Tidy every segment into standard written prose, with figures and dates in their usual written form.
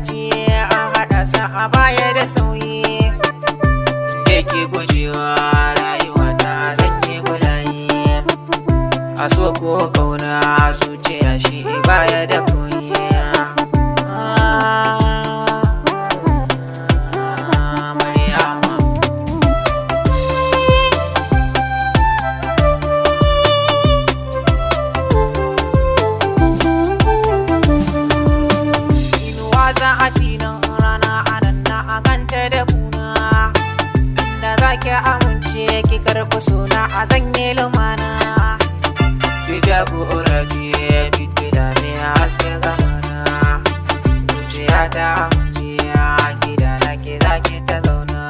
ce an haɗa sa a baya da sauyi da ke gujewa rayuwa ta zanke bulayi a so ko kauna zuciya shi baya da koyi a filin rana anan na a ganta da kuna da za ki amince ki karɓi suna a zanye lumana ki jagora ce fitila ne haske zamana zuciya ta amince a gida na ki za ki ta zauna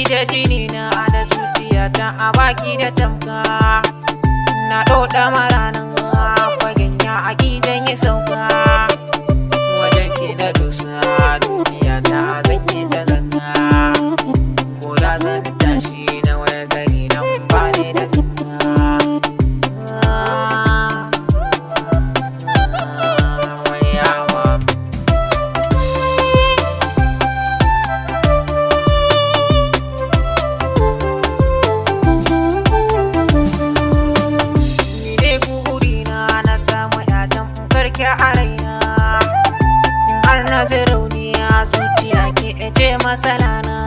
da jini na da zuciya ta a baki da tamka na ɗoɗa maranin fagen ya a gidan yi sauka wajen ke da dusa duniya ta zanke ta zanga ko da zan tashi na waya gari nan ba ne da zanga a raina har na ji rauni a zuciya ke ce masalana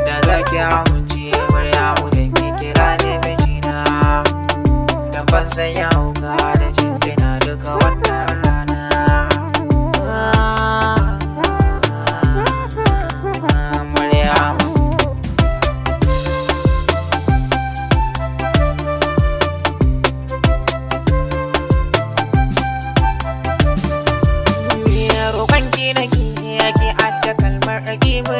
da zaki amince Maryamu da ke kira ne mijina da ban san ya hauka da jinjina duka wannan rana Maryamu roƙon ki nake yake adda kalmar ake mu